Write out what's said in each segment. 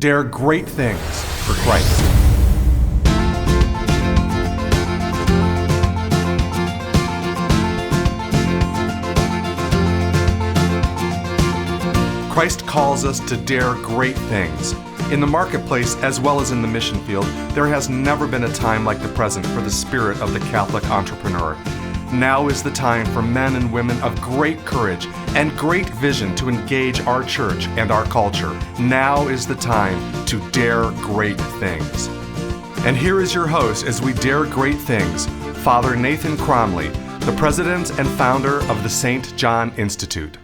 Dare great things for Christ. Christ calls us to dare great things. In the marketplace, as well as in the mission field, there has never been a time like the present for the spirit of the Catholic entrepreneur. Now is the time for men and women of great courage and great vision to engage our church and our culture. Now is the time to dare great things. And here is your host as we dare great things, Father Nathan Cromley, the president and founder of the St. John Institute.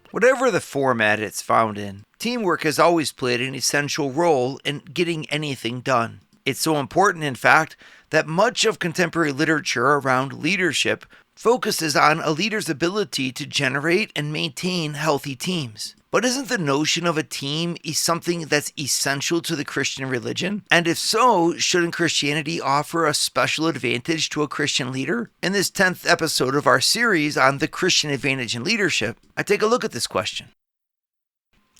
Whatever the format it's found in, teamwork has always played an essential role in getting anything done. It's so important, in fact, that much of contemporary literature around leadership focuses on a leader's ability to generate and maintain healthy teams. But isn't the notion of a team something that's essential to the Christian religion? And if so, shouldn't Christianity offer a special advantage to a Christian leader? In this 10th episode of our series on the Christian advantage in leadership, I take a look at this question.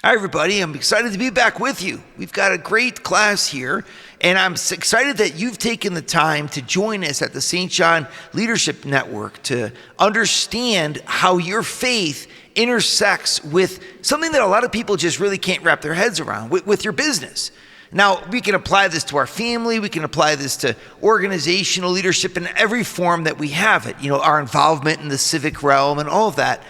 Hi everybody, I'm excited to be back with you. We've got a great class here, and I'm excited that you've taken the time to join us at the St. John Leadership Network to understand how your faith intersects with something that a lot of people just really can't wrap their heads around, with your business. Now, we can apply this to our family, we can apply this to organizational leadership in every form that we have it, our involvement in the civic realm and all of that.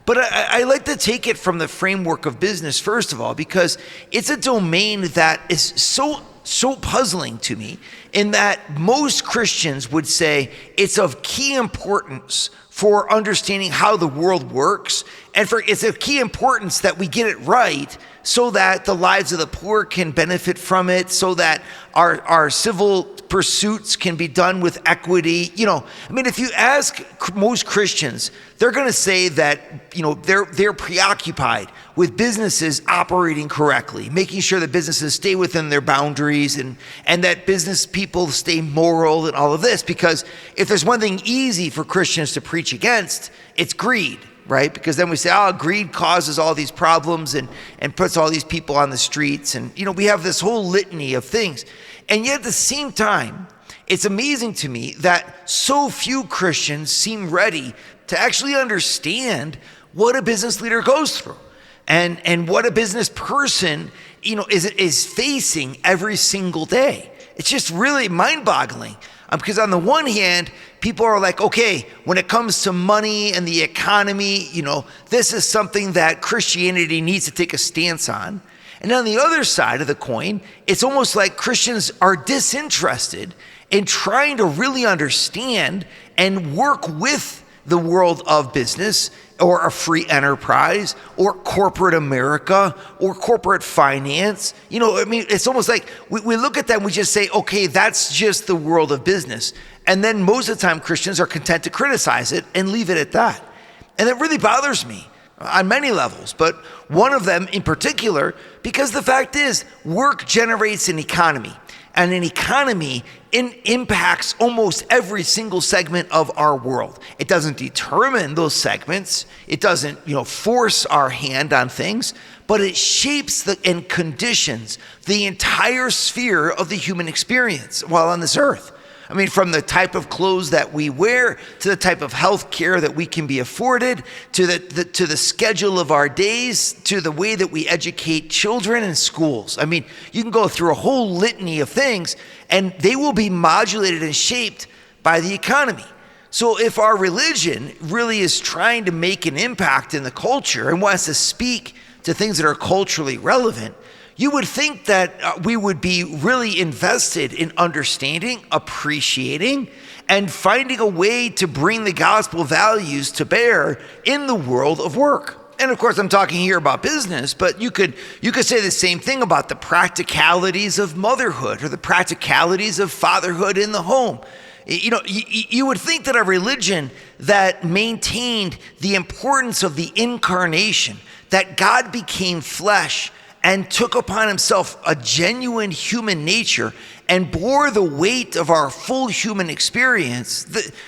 But I like to take it from the framework of business, first of all, because it's a domain that is so puzzling to me, in that most Christians would say it's of key importance for understanding how the world works, and it's of key importance that we get it right so that the lives of the poor can benefit from it, so that our civil pursuits can be done with equity. If you ask most Christians, they're going to say that, they're preoccupied with businesses operating correctly, making sure that businesses stay within their boundaries and that business people stay moral and all of this. Because if there's one thing easy for Christians to preach against, it's greed, right? Because then we say, greed causes all these problems and puts all these people on the streets. And, we have this whole litany of things. And yet at the same time, it's amazing to me that so few Christians seem ready to actually understand what a business leader goes through and what a business person, is facing every single day. It's just really mind-boggling. Because on the one hand, people are like, okay, when it comes to money and the economy, this is something that Christianity needs to take a stance on. And on the other side of the coin, it's almost like Christians are disinterested in trying to really understand and work with the world of business or a free enterprise or corporate America or corporate finance. It's almost like we look at that and we just say, okay, that's just the world of business. And then most of the time Christians are content to criticize it and leave it at that. And it really bothers me on many levels, but one of them in particular, because the fact is work generates an economy. And an economy impacts almost every single segment of our world. It doesn't determine those segments. It doesn't, force our hand on things, but it shapes and conditions the entire sphere of the human experience while on this earth. From the type of clothes that we wear, to the type of health care that we can be afforded, to the schedule of our days, to the way that we educate children in schools. You can go through a whole litany of things, and they will be modulated and shaped by the economy. So if our religion really is trying to make an impact in the culture and wants to speak to things that are culturally relevant, you would think that we would be really invested in understanding, appreciating, and finding a way to bring the gospel values to bear in the world of work. And of course, I'm talking here about business, but you could say the same thing about the practicalities of motherhood or the practicalities of fatherhood in the home. You would think that a religion that maintained the importance of the incarnation, that God became flesh and took upon himself a genuine human nature and bore the weight of our full human experience,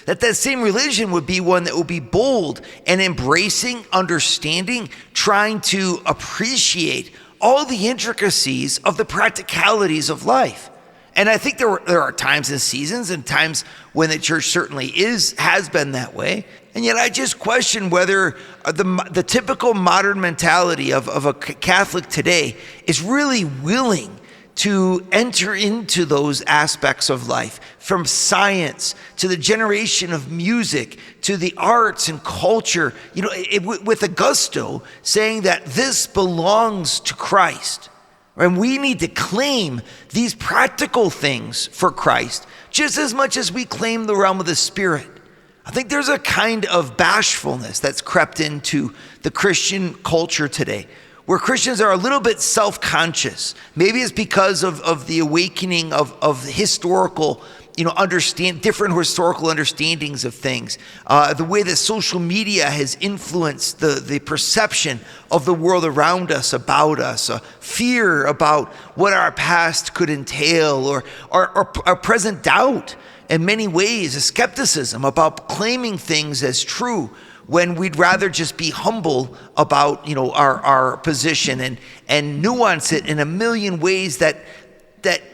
that same religion would be one that would be bold and embracing, understanding, trying to appreciate all the intricacies of the practicalities of life. And I think there are times and seasons and times when the church certainly has been that way. And yet I just question whether the typical modern mentality of a Catholic today is really willing to enter into those aspects of life, from science to the generation of music to the arts and culture, with a gusto, saying that this belongs to Christ. And we need to claim these practical things for Christ just as much as we claim the realm of the Spirit. I think there's a kind of bashfulness that's crept into the Christian culture today, where Christians are a little bit self-conscious. Maybe it's because of the awakening of historical, different historical understandings of things. The way that social media has influenced the perception of the world around us, about us, fear about what our past could entail, or our present doubt in many ways, a skepticism about claiming things as true when we'd rather just be humble about our position and nuance it in a million ways that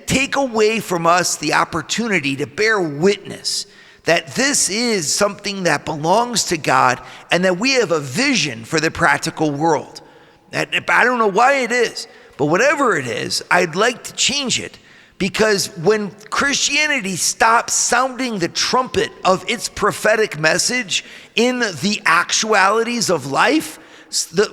take away from us the opportunity to bear witness that this is something that belongs to God and that we have a vision for the practical world. I don't know why it is, but whatever it is, I'd like to change it. Because when Christianity stops sounding the trumpet of its prophetic message in the actualities of life,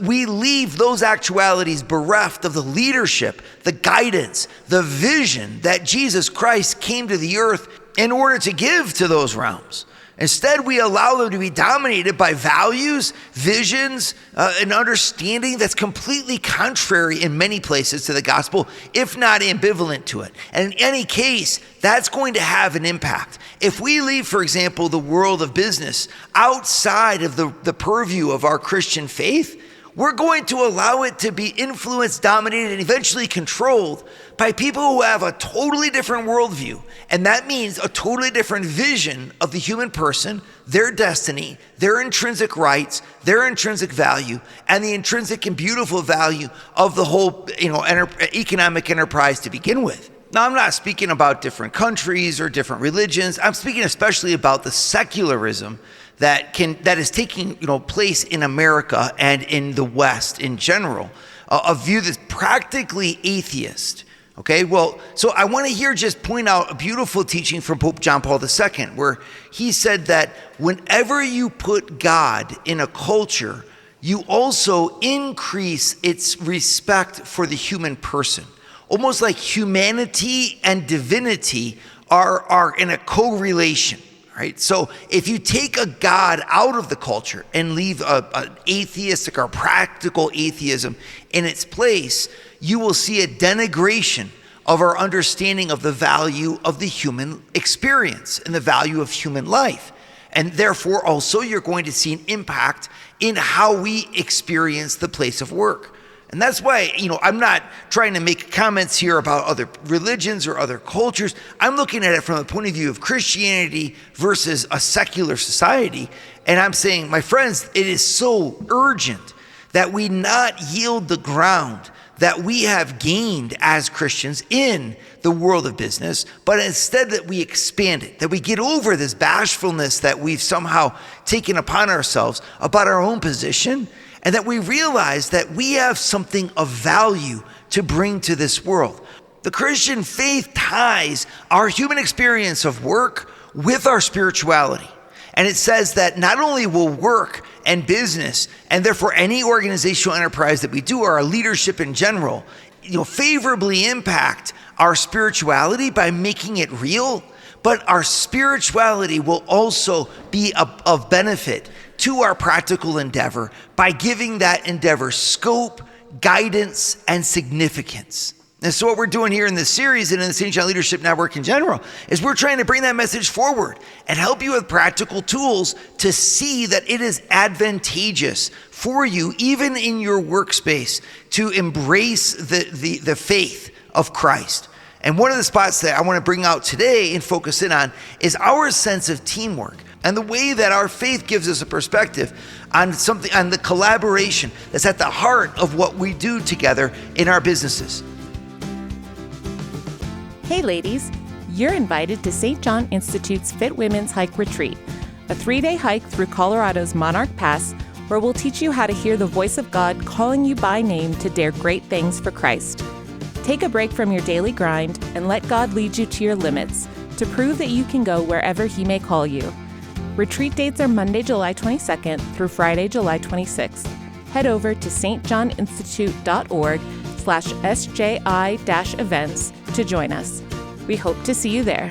we leave those actualities bereft of the leadership, the guidance, the vision that Jesus Christ came to the earth in order to give to those realms. Instead, we allow them to be dominated by values, visions, and understanding that's completely contrary in many places to the gospel, if not ambivalent to it. And in any case, that's going to have an impact. If we leave, for example, the world of business outside of the purview of our Christian faith, we're going to allow it to be influenced, dominated, and eventually controlled by people who have a totally different worldview. And that means a totally different vision of the human person, their destiny, their intrinsic rights, their intrinsic value, and the intrinsic and beautiful value of the whole economic enterprise to begin with. Now, I'm not speaking about different countries or different religions. I'm speaking especially about the secularism that is taking place in America and in the West in general, a view that's practically atheist. Okay, well, so I want to just point out a beautiful teaching from Pope John Paul II, where he said that whenever you put God in a culture, you also increase its respect for the human person. Almost like humanity and divinity are in a correlation. Right? So if you take a God out of the culture and leave an atheistic or practical atheism in its place, you will see a denigration of our understanding of the value of the human experience and the value of human life. And therefore, also, you're going to see an impact in how we experience the place of work. And that's why, I'm not trying to make comments here about other religions or other cultures. I'm looking at it from the point of view of Christianity versus a secular society. And I'm saying, my friends, it is so urgent that we not yield the ground that we have gained as Christians in the world of business, but instead that we expand it, that we get over this bashfulness that we've somehow taken upon ourselves about our own position, and that we realize that we have something of value to bring to this world. The Christian faith ties our human experience of work with our spirituality. And it says that not only will work and business, and therefore any organizational enterprise that we do, or our leadership in general, favorably impact our spirituality by making it real, but our spirituality will also be of benefit to our practical endeavor by giving that endeavor scope, guidance, and significance. And so what we're doing here in this series and in the St. John Leadership Network in general is we're trying to bring that message forward and help you with practical tools to see that it is advantageous for you, even in your workspace, to embrace the faith of Christ. And one of the spots that I want to bring out today and focus in on is our sense of teamwork and the way that our faith gives us a perspective on something, on the collaboration that's at the heart of what we do together in our businesses. Hey ladies, you're invited to St. John Institute's Fit Women's Hike Retreat, a 3-day hike through Colorado's Monarch Pass, where we'll teach you how to hear the voice of God calling you by name to dare great things for Christ. Take a break from your daily grind and let God lead you to your limits to prove that you can go wherever He may call you. Retreat dates are Monday, July 22nd through Friday, July 26th. Head over to stjohninstitute.org/SJI-events to join us. We hope to see you there.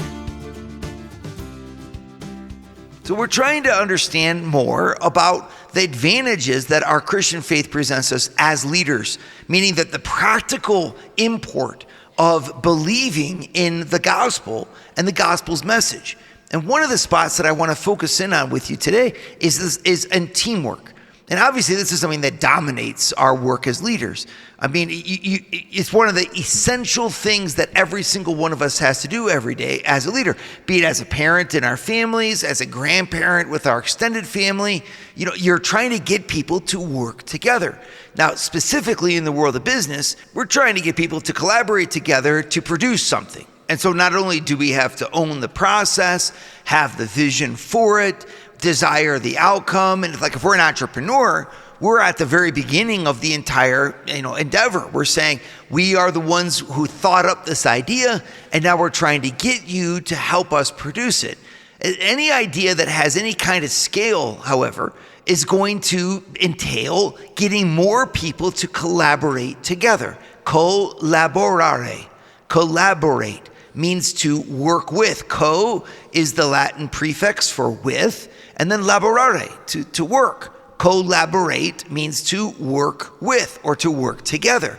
So we're trying to understand more about the advantages that our Christian faith presents us as leaders, meaning that the practical import of believing in the gospel and the gospel's message. And one of the spots that I want to focus in on with you today is in teamwork. And obviously, this is something that dominates our work as leaders. I mean, it's one of the essential things that every single one of us has to do every day as a leader, be it as a parent in our families, as a grandparent with our extended family. You know, you're trying to get people to work together. Now, specifically in the world of business, we're trying to get people to collaborate together to produce something. And so not only do we have to own the process, have the vision for it, desire the outcome, and like if we're an entrepreneur, we're at the very beginning of the entire endeavor. We're saying we are the ones who thought up this idea, and now we're trying to get you to help us produce it. Any idea that has any kind of scale, however, is going to entail getting more people to collaborate together. Collaborare. Collaborate means to work with. Co is the Latin prefix for with, and then laborare, to work. Collaborate means to work with or to work together,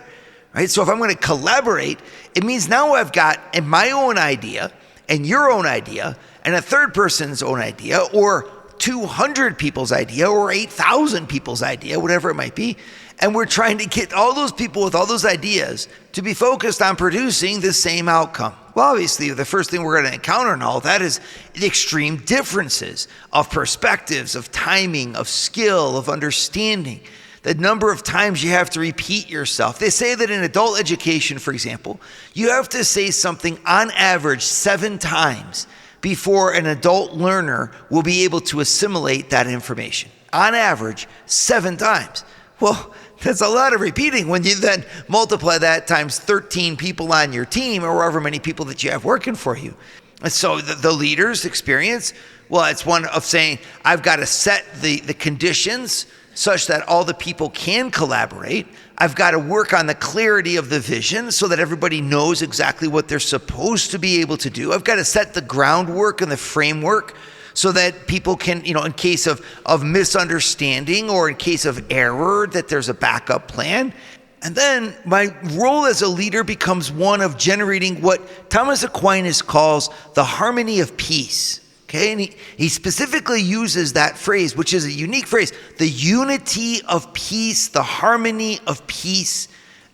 right? So if I'm going to collaborate, it means now I've got my own idea and your own idea and a third person's own idea, or 200 people's idea, or 8,000 people's idea, whatever it might be. And we're trying to get all those people with all those ideas to be focused on producing the same outcome. Well, obviously, the first thing we're going to encounter in all that is the extreme differences of perspectives, of timing, of skill, of understanding, the number of times you have to repeat yourself. They say that in adult education, for example, you have to say something on average 7 times before an adult learner will be able to assimilate that information. On average, 7 times. Well, that's a lot of repeating when you then multiply that times 13 people on your team or however many people that you have working for you. And so the leader's experience, well, it's one of saying, I've got to set the conditions such that all the people can collaborate. I've got to work on the clarity of the vision so that everybody knows exactly what they're supposed to be able to do. I've got to set the groundwork and the framework so that people can, in case of misunderstanding or in case of error, that there's a backup plan. And then my role as a leader becomes one of generating what Thomas Aquinas calls the harmony of peace. Okay, and he specifically uses that phrase, which is a unique phrase, the unity of peace, the harmony of peace.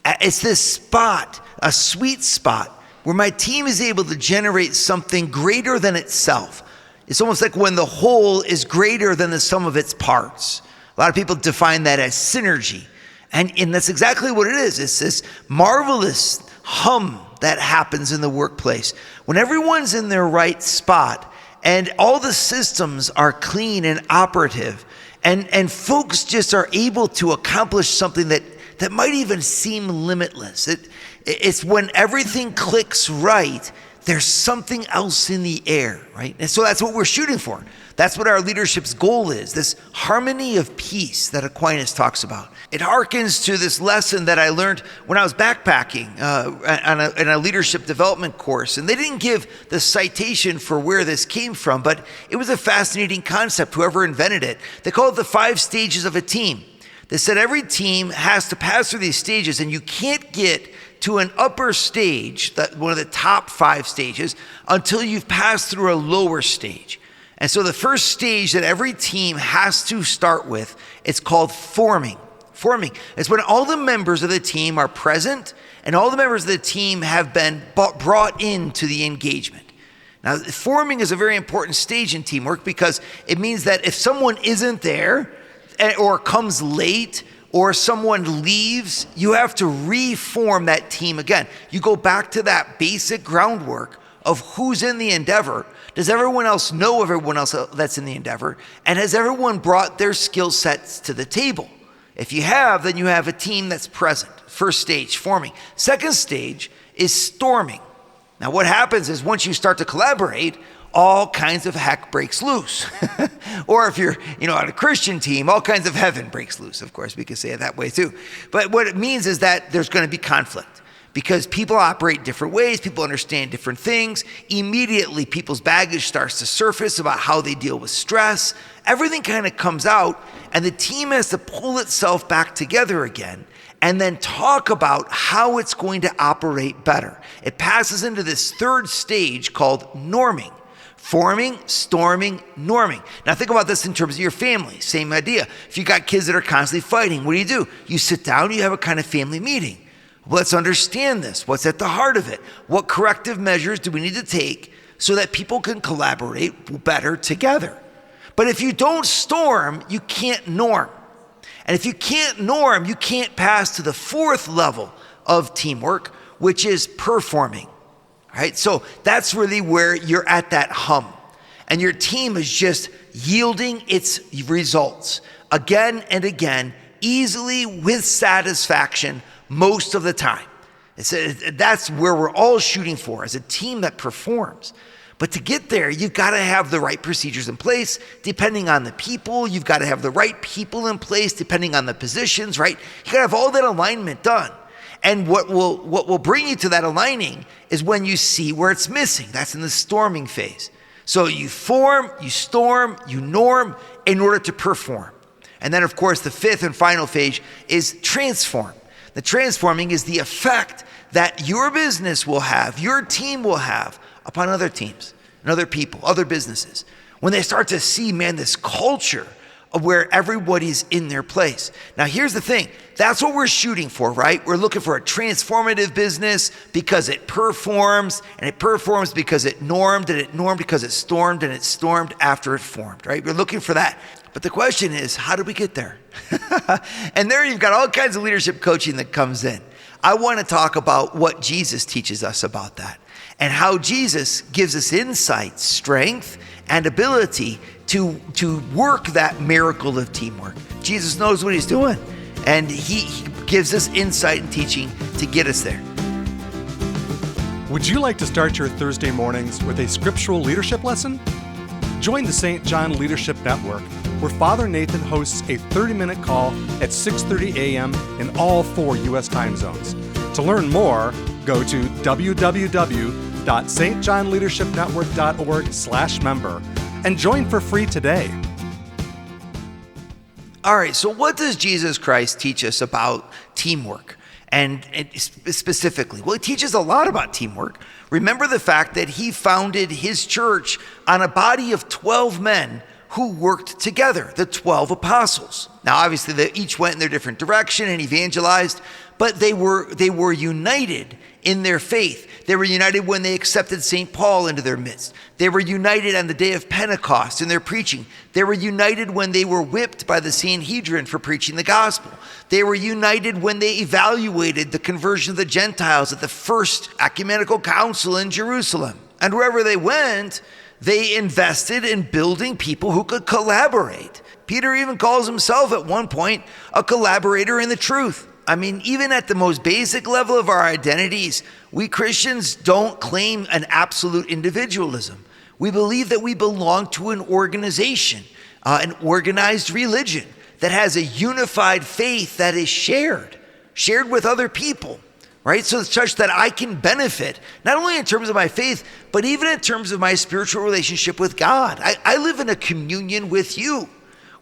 It's this spot, a sweet spot, where my team is able to generate something greater than itself. It's almost like when the whole is greater than the sum of its parts. A lot of people define that as synergy. And that's exactly what it is. It's this marvelous hum that happens in the workplace. When everyone's in their right spot and all the systems are clean and operative, and folks just are able to accomplish something that might even seem limitless. It's when everything clicks right, there's something else in the air, right? And so that's what we're shooting for. That's what our leadership's goal is, this harmony of peace that Aquinas talks about. It harkens to this lesson that I learned when I was backpacking in a leadership development course. And they didn't give the citation for where this came from, but it was a fascinating concept, whoever invented it. They called it the 5 stages of a team. They said every team has to pass through these stages, and you can't get to an upper stage, one of the top 5 stages, until you've passed through a lower stage. And so the first stage that every team has to start with, it's called forming. Forming is when all the members of the team are present and all the members of the team have been brought into the engagement. Now, forming is a very important stage in teamwork because it means that if someone isn't there or comes late or someone leaves, you have to reform that team again. You go back to that basic groundwork of who's in the endeavor. Does everyone else know everyone else that's in the endeavor? And has everyone brought their skill sets to the table? If you have, then you have a team that's present. First stage, forming. Second stage is storming. Now what happens is once you start to collaborate, all kinds of heck breaks loose. Or if you're, on a Christian team, all kinds of heaven breaks loose. Of course, we can say it that way too. But what it means is that there's going to be conflict because people operate different ways. People understand different things. Immediately, people's baggage starts to surface about how they deal with stress. Everything kind of comes out and the team has to pull itself back together again and then talk about how it's going to operate better. It passes into this third stage called norming. Forming, storming, norming. Now think about this in terms of your family. Same idea. If you got kids that are constantly fighting, what do? You sit down, you have a kind of family meeting. Let's understand this. What's at the heart of it? What corrective measures do we need to take so that people can collaborate better together? But if you don't storm, you can't norm. And if you can't norm, you can't pass to the fourth level of teamwork, which is performing. Right? So that's really where you're at that hum. And your team is just yielding its results again and again, easily with satisfaction most of the time. That's where we're all shooting for, as a team that performs. But to get there, you've got to have the right procedures in place, depending on the people. You've got to have the right people in place, depending on the positions, right? You got to have all that alignment done. And what will bring you to that aligning is when you see where it's missing. That's in the storming phase. So you form, you storm, you norm in order to perform. And then, of course, the fifth and final phase is transform. The transforming is the effect that your business will have, your team will have upon other teams and other people, other businesses. When they start to see, this culture of where everybody's in their place. Now, here's the thing. That's what we're shooting for, right? We're looking for a transformative business because it performs, and it performs because it normed, and it normed because it stormed, and it stormed after it formed, right? We're looking for that. But the question is, how do we get there? And there you've got all kinds of leadership coaching that comes in. I want to talk about what Jesus teaches us about that and how Jesus gives us insight, strength, and ability to work that miracle of teamwork. Jesus knows what he's doing, and he gives us insight and teaching to get us there. Would you like to start your Thursday mornings with a scriptural leadership lesson? Join the St. John Leadership Network, where Father Nathan hosts a 30-minute call at 6:30 a.m. in all 4 U.S. time zones. To learn more, go to www.stjohnleadershipnetwork.org/member and join for free today. All right, so what does Jesus Christ teach us about teamwork? And specifically, well, he teaches a lot about teamwork. Remember the fact that he founded his church on a body of 12 men who worked together, the 12 apostles. Now, obviously, they each went in their different direction and evangelized, but they were united in their faith. They were united when they accepted St. Paul into their midst. They were united on the day of Pentecost in their preaching. They were united when they were whipped by the Sanhedrin for preaching the gospel. They were united when they evaluated the conversion of the Gentiles at the first ecumenical council in Jerusalem. And wherever they went, they invested in building people who could collaborate. Peter even calls himself at one point a collaborator in the truth. I mean, even at the most basic level of our identities, we Christians don't claim an absolute individualism. We believe that we belong to an organization, an organized religion that has a unified faith that is shared with other people, right? So such that I can benefit, not only in terms of my faith, but even in terms of my spiritual relationship with God. I live in a communion with you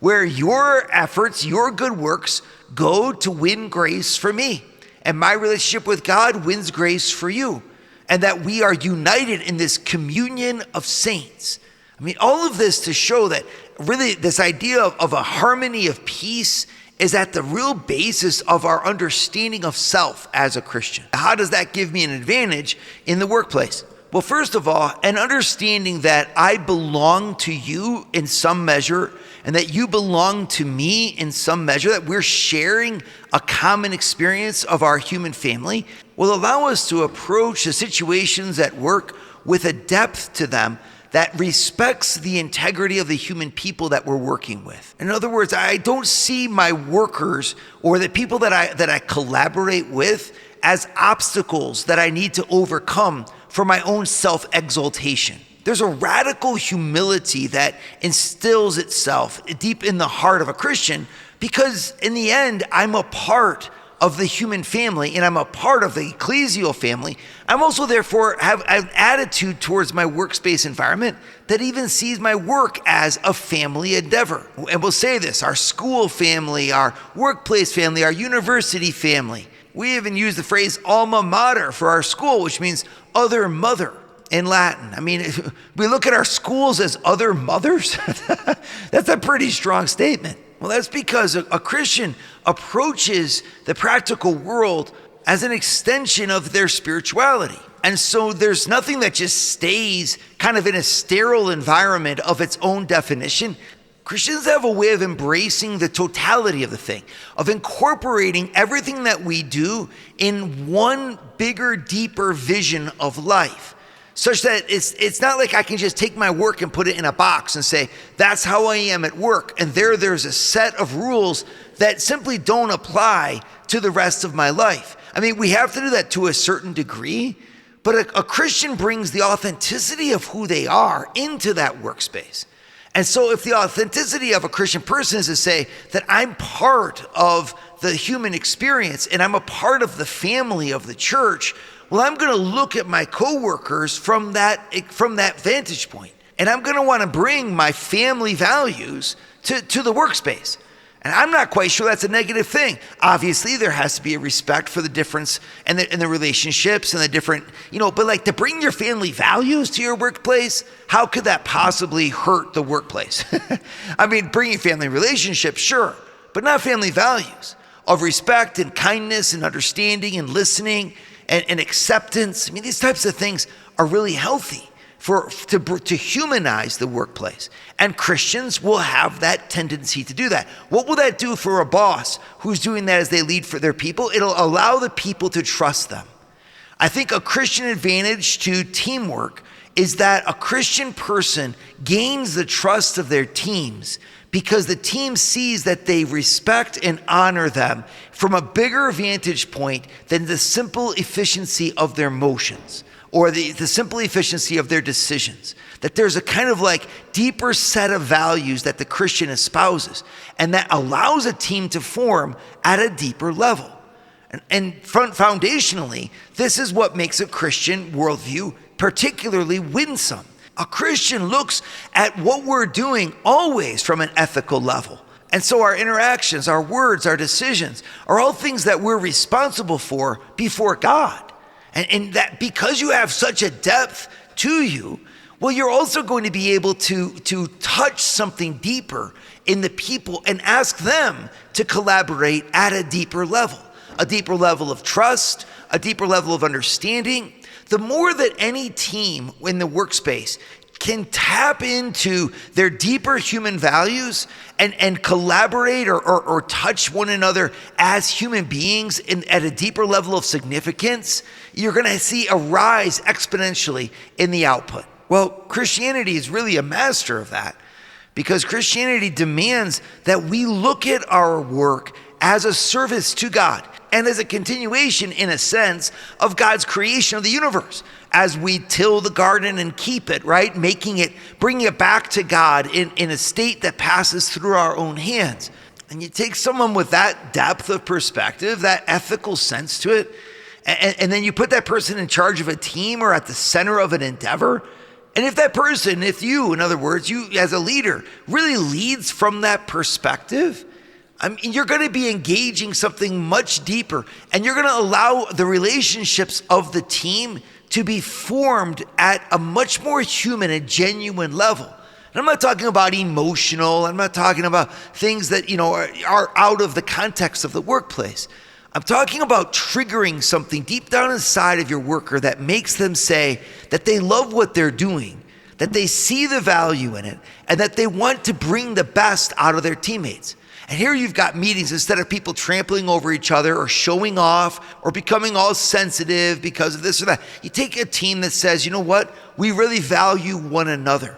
where your efforts, your good works go to win grace for me. and my relationship with God wins grace for you, and that we are united in this communion of saints. I mean, all of this to show that really this idea of a harmony of peace is at the real basis of our understanding of self as a Christian. How does that give me an advantage in the workplace? Well, first of all, an understanding that I belong to you in some measure and that you belong to me in some measure, that we're sharing a common experience of our human family, will allow us to approach the situations at work with a depth to them that respects the integrity of the human people that we're working with. In other words, I don't see my workers or the people that I collaborate with as obstacles that I need to overcome for my own self-exaltation. There's a radical humility that instills itself deep in the heart of a Christian, because in the end, I'm a part of the human family and I'm a part of the ecclesial family. I'm also therefore have an attitude towards my workspace environment that even sees my work as a family endeavor. And we'll say this: our school family, our workplace family, our university family. We even use the phrase alma mater for our school, which means other mother in Latin. I mean, if we look at our schools as other mothers, that's a pretty strong statement. Well, that's because a Christian approaches the practical world as an extension of their spirituality. And so there's nothing that just stays kind of in a sterile environment of its own definition. Christians have a way of embracing the totality of the thing, of incorporating everything that we do in one bigger, deeper vision of life, such that it's not like I can just take my work and put it in a box and say, that's how I am at work. And there's a set of rules that simply don't apply to the rest of my life. I mean, we have to do that to a certain degree, but a Christian brings the authenticity of who they are into that workspace. And so if the authenticity of a Christian person is to say that I'm part of the human experience and I'm a part of the family of the church, well, I'm going to look at my coworkers from that vantage point. And I'm going to want to bring my family values to the workspace. And I'm not quite sure that's a negative thing. Obviously, there has to be a respect for the difference and the relationships and the different, but like to bring your family values to your workplace, how could that possibly hurt the workplace? I mean, bringing family relationships, sure, but not family values of respect and kindness and understanding and listening and acceptance. I mean, these types of things are really healthy to humanize the workplace. And Christians will have that tendency to do that. What will that do for a boss who's doing that as they lead for their people? It'll allow the people to trust them. I think a Christian advantage to teamwork is that a Christian person gains the trust of their teams because the team sees that they respect and honor them from a bigger vantage point than the simple efficiency of their motions or the simple efficiency of their decisions. That there's a kind of like deeper set of values that the Christian espouses, and that allows a team to form at a deeper level. And foundationally, this is what makes a Christian worldview particularly winsome. A Christian looks at what we're doing always from an ethical level. And so our interactions, our words, our decisions are all things that we're responsible for before God. And that because you have such a depth to you, well, you're also going to be able to touch something deeper in the people and ask them to collaborate at a deeper level of trust, a deeper level of understanding. The more that any team in the workspace can tap into their deeper human values and collaborate or touch one another as human beings at a deeper level of significance, you're going to see a rise exponentially in the output. Well, Christianity is really a master of that, because Christianity demands that we look at our work as a service to God and as a continuation, in a sense, of God's creation of the universe. As we till the garden and keep it, right? Bringing it back to God in a state that passes through our own hands. And you take someone with that depth of perspective, that ethical sense to it, and then you put that person in charge of a team or at the center of an endeavor. And if you, in other words, you as a leader, really leads from that perspective, I mean, you're going to be engaging something much deeper, and you're going to allow the relationships of the team to be formed at a much more human and genuine level. And I'm not talking about emotional. I'm not talking about things that, are out of the context of the workplace. I'm talking about triggering something deep down inside of your worker that makes them say that they love what they're doing, that they see the value in it, and that they want to bring the best out of their teammates. And here you've got meetings, instead of people trampling over each other or showing off or becoming all sensitive because of this or that, you take a team that says, you know what, we really value one another.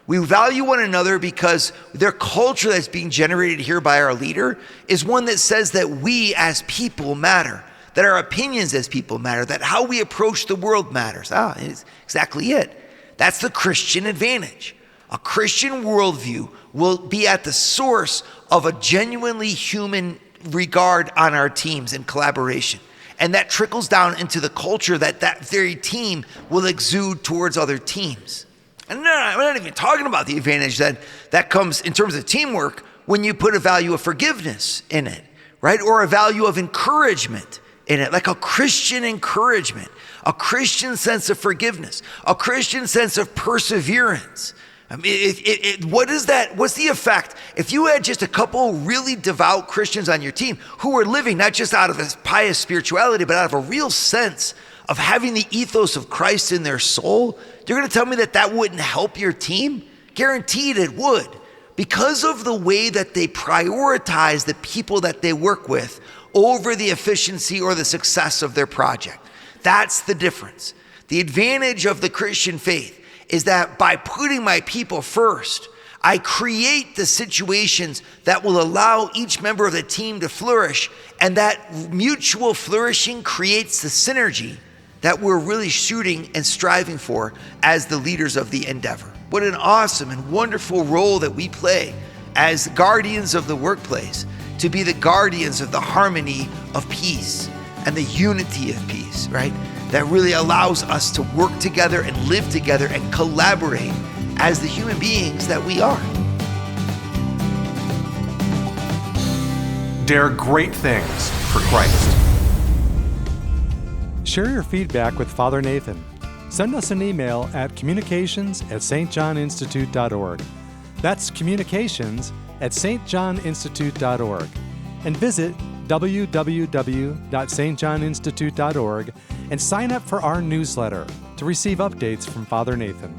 We value one another because their culture that's being generated here by our leader is one that says that we as people matter, that our opinions as people matter, that how we approach the world matters. It's exactly it. That's the Christian advantage. A Christian worldview will be at the source of a genuinely human regard on our teams and collaboration. And that trickles down into the culture that very team will exude towards other teams. And I'm not even talking about the advantage that comes in terms of teamwork when you put a value of forgiveness in it, right? Or a value of encouragement in it, like a Christian encouragement, a Christian sense of forgiveness, a Christian sense of perseverance. I mean, what is that? What's the effect if you had just a couple really devout Christians on your team who were living not just out of a pious spirituality, but out of a real sense of having the ethos of Christ in their soul? You're going to tell me that wouldn't help your team? Guaranteed it would. Because of the way that they prioritize the people that they work with over the efficiency or the success of their project. That's the difference. The advantage of the Christian faith is that by putting my people first, I create the situations that will allow each member of the team to flourish, and that mutual flourishing creates the synergy that we're really shooting and striving for as the leaders of the endeavor. What an awesome and wonderful role that we play as guardians of the workplace, to be the guardians of the harmony of peace and the unity of peace, right? That really allows us to work together and live together and collaborate as the human beings that we are. Dare great things for Christ. Share your feedback with Father Nathan. Send us an email at communications@stjohninstitute.org. That's communications@stjohninstitute.org. And visit www.stjohninstitute.org and sign up for our newsletter to receive updates from Father Nathan.